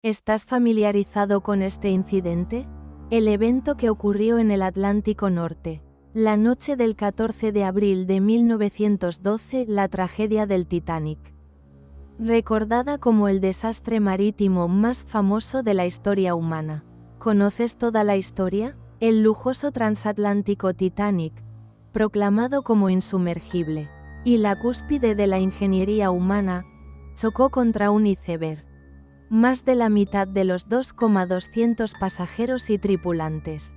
¿Estás familiarizado con este incidente? El evento que ocurrió en el Atlántico Norte. La noche del 14 de abril de 1912, la tragedia del Titanic. Recordada como el desastre marítimo más famoso de la historia humana. ¿Conoces toda la historia? El lujoso transatlántico Titanic, proclamado como insumergible, y la cúspide de la ingeniería humana, chocó contra un iceberg. Más de la mitad de los 2,200 pasajeros y tripulantes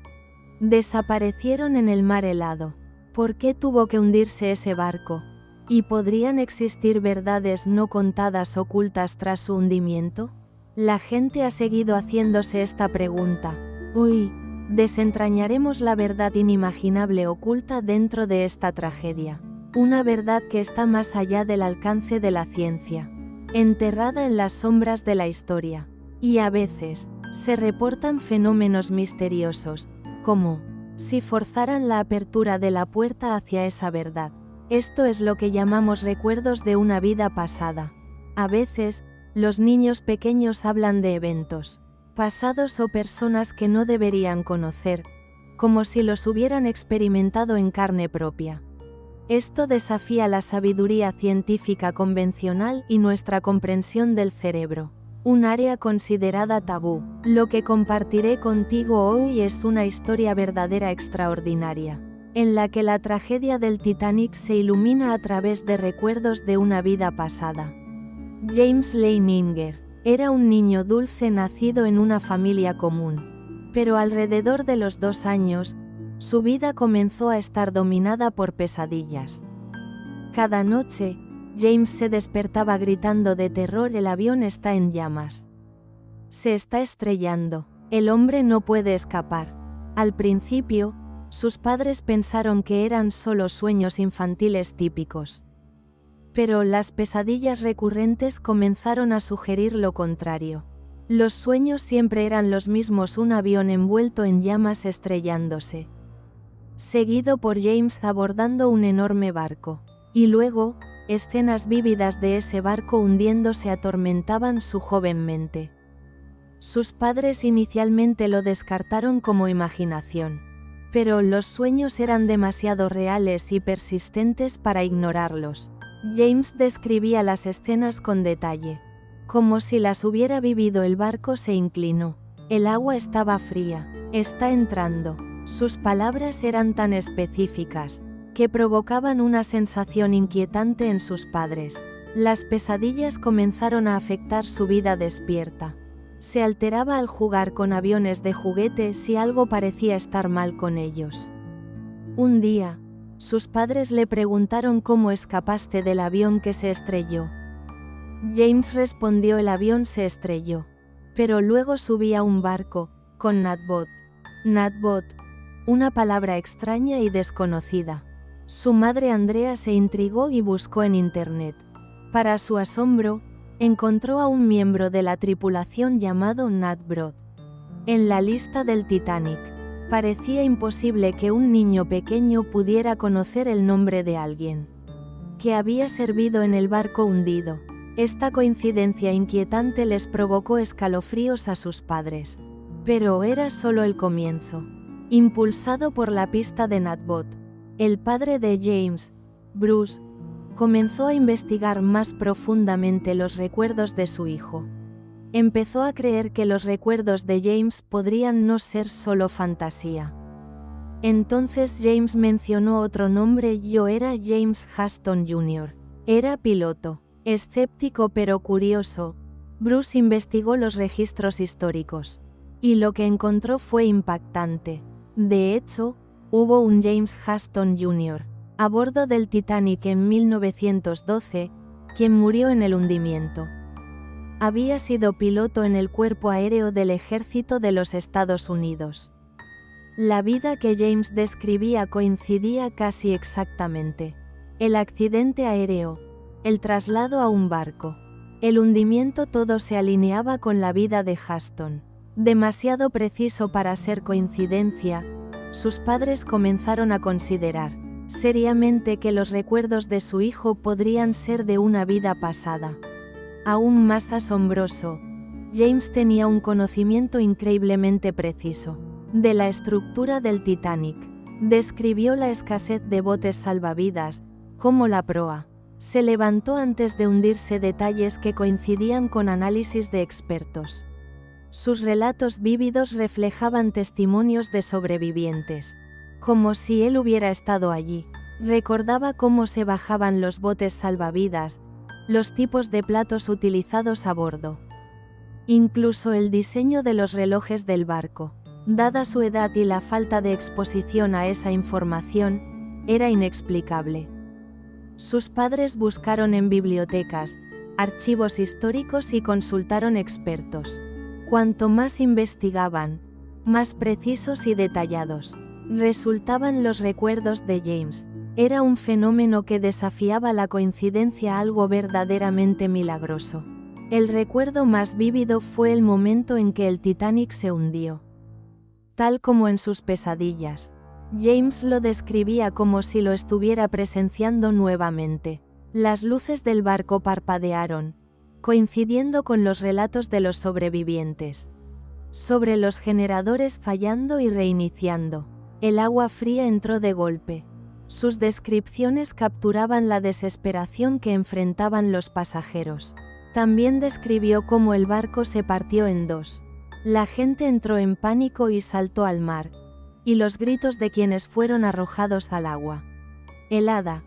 desaparecieron en el mar helado. ¿Por qué tuvo que hundirse ese barco? ¿Y podrían existir verdades no contadas ocultas tras su hundimiento? La gente ha seguido haciéndose esta pregunta. Hoy, desentrañaremos la verdad inimaginable oculta dentro de esta tragedia. Una verdad que está más allá del alcance de la ciencia, enterrada en las sombras de la historia. Y a veces, se reportan fenómenos misteriosos, como si forzaran la apertura de la puerta hacia esa verdad. Esto es lo que llamamos recuerdos de una vida pasada. A veces, los niños pequeños hablan de eventos pasados o personas que no deberían conocer, como si los hubieran experimentado en carne propia. Esto desafía la sabiduría científica convencional y nuestra comprensión del cerebro, un área considerada tabú. Lo que compartiré contigo hoy es una historia verdadera extraordinaria, en la que la tragedia del Titanic se ilumina a través de recuerdos de una vida pasada. James Leininger era un niño dulce nacido en una familia común, pero alrededor de los 2 años, su vida comenzó a estar dominada por pesadillas. Cada noche, James se despertaba gritando de terror: el avión está en llamas. Se está estrellando. El hombre no puede escapar. Al principio, sus padres pensaron que eran solo sueños infantiles típicos. Pero las pesadillas recurrentes comenzaron a sugerir lo contrario. Los sueños siempre eran los mismos: un avión envuelto en llamas estrellándose, seguido por James abordando un enorme barco. Y luego, escenas vívidas de ese barco hundiéndose atormentaban su joven mente. Sus padres inicialmente lo descartaron como imaginación, pero los sueños eran demasiado reales y persistentes para ignorarlos. James describía las escenas con detalle, como si las hubiera vivido. El barco se inclinó. El agua estaba fría. Está entrando. Sus palabras eran tan específicas, que provocaban una sensación inquietante en sus padres. Las pesadillas comenzaron a afectar su vida despierta. Se alteraba al jugar con aviones de juguete si algo parecía estar mal con ellos. Un día, sus padres le preguntaron: ¿cómo escapaste del avión que se estrelló? James respondió: el avión se estrelló, pero luego subí a un barco, con Natbot. Natbot, una palabra extraña y desconocida. Su madre Andrea se intrigó y buscó en internet. Para su asombro, encontró a un miembro de la tripulación llamado Nat Brod en la lista del Titanic. Parecía imposible que un niño pequeño pudiera conocer el nombre de alguien que había servido en el barco hundido. Esta coincidencia inquietante les provocó escalofríos a sus padres. Pero era solo el comienzo. Impulsado por la pista de Natbot, el padre de James, Bruce, comenzó a investigar más profundamente los recuerdos de su hijo. Empezó a creer que los recuerdos de James podrían no ser solo fantasía. Entonces James mencionó otro nombre: yo era James Huston Jr. Era piloto. Escéptico pero curioso, Bruce investigó los registros históricos, y lo que encontró fue impactante. De hecho, hubo un James Huston Jr. a bordo del Titanic en 1912, quien murió en el hundimiento. Había sido piloto en el Cuerpo Aéreo del Ejército de los Estados Unidos. La vida que James describía coincidía casi exactamente. El accidente aéreo, el traslado a un barco, el hundimiento, todo se alineaba con la vida de Huston. Demasiado preciso para ser coincidencia, sus padres comenzaron a considerar seriamente que los recuerdos de su hijo podrían ser de una vida pasada. Aún más asombroso, James tenía un conocimiento increíblemente preciso de la estructura del Titanic. Describió la escasez de botes salvavidas, como la proa se levantó antes de hundirse, detalles que coincidían con análisis de expertos. Sus relatos vívidos reflejaban testimonios de sobrevivientes, como si él hubiera estado allí. Recordaba cómo se bajaban los botes salvavidas, los tipos de platos utilizados a bordo. Incluso el diseño de los relojes del barco, dada su edad y la falta de exposición a esa información, era inexplicable. Sus padres buscaron en bibliotecas, archivos históricos y consultaron expertos. Cuanto más investigaban, más precisos y detallados resultaban los recuerdos de James. Era un fenómeno que desafiaba la coincidencia, algo verdaderamente milagroso. El recuerdo más vívido fue el momento en que el Titanic se hundió. Tal como en sus pesadillas, James lo describía como si lo estuviera presenciando nuevamente. Las luces del barco parpadearon, coincidiendo con los relatos de los sobrevivientes. Sobre los generadores fallando y reiniciando, el agua fría entró de golpe. Sus descripciones capturaban la desesperación que enfrentaban los pasajeros. También describió cómo el barco se partió en dos. La gente entró en pánico y saltó al mar, y los gritos de quienes fueron arrojados al agua helada,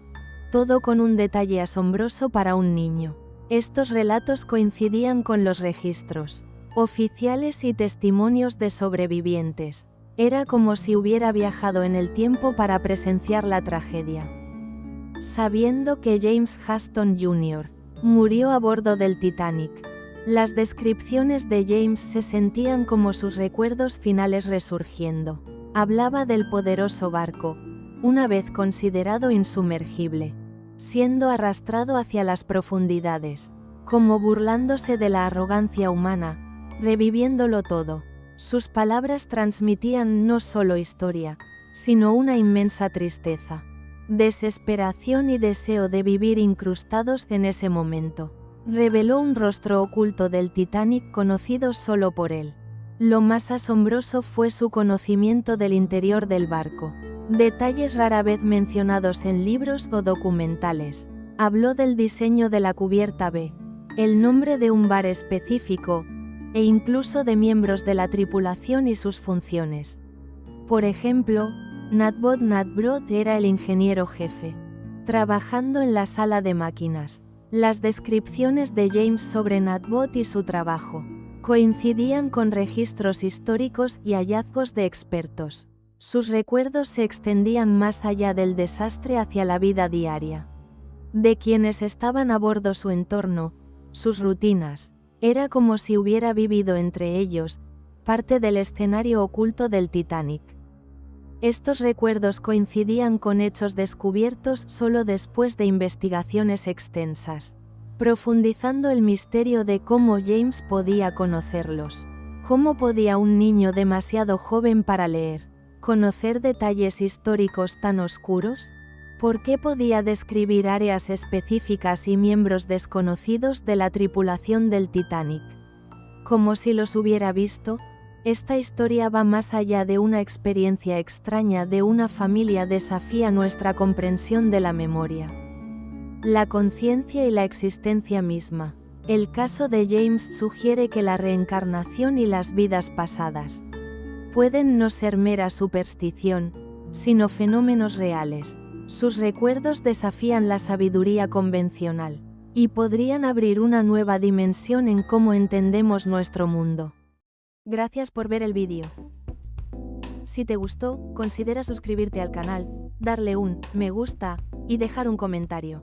todo con un detalle asombroso para un niño. Estos relatos coincidían con los registros oficiales y testimonios de sobrevivientes. Era como si hubiera viajado en el tiempo para presenciar la tragedia. Sabiendo que James Huston Jr. murió a bordo del Titanic, las descripciones de James se sentían como sus recuerdos finales resurgiendo. Hablaba del poderoso barco, una vez considerado insumergible, siendo arrastrado hacia las profundidades, como burlándose de la arrogancia humana, reviviéndolo todo. Sus palabras transmitían no solo historia, sino una inmensa tristeza, desesperación y deseo de vivir incrustados en ese momento. Reveló un rostro oculto del Titanic conocido solo por él. Lo más asombroso fue su conocimiento del interior del barco. Detalles rara vez mencionados en libros o documentales. Habló del diseño de la cubierta B, el nombre de un bar específico, e incluso de miembros de la tripulación y sus funciones. Por ejemplo, Natbot era el ingeniero jefe, trabajando en la sala de máquinas. Las descripciones de James sobre Natbot y su trabajo coincidían con registros históricos y hallazgos de expertos. Sus recuerdos se extendían más allá del desastre hacia la vida diaria de quienes estaban a bordo, su entorno, sus rutinas. Era como si hubiera vivido entre ellos, parte del escenario oculto del Titanic. Estos recuerdos coincidían con hechos descubiertos solo después de investigaciones extensas, profundizando el misterio de cómo James podía conocerlos. ¿Cómo podía un niño demasiado joven para leer conocer detalles históricos tan oscuros? ¿Por qué podía describir áreas específicas y miembros desconocidos de la tripulación del Titanic? Como si los hubiera visto. Esta historia va más allá de una experiencia extraña de una familia, desafía nuestra comprensión de la memoria, la conciencia y la existencia misma. El caso de James sugiere que la reencarnación y las vidas pasadas pueden no ser mera superstición, sino fenómenos reales. Sus recuerdos desafían la sabiduría convencional, y podrían abrir una nueva dimensión en cómo entendemos nuestro mundo. Gracias por ver el vídeo. Si te gustó, considera suscribirte al canal, darle un me gusta y dejar un comentario.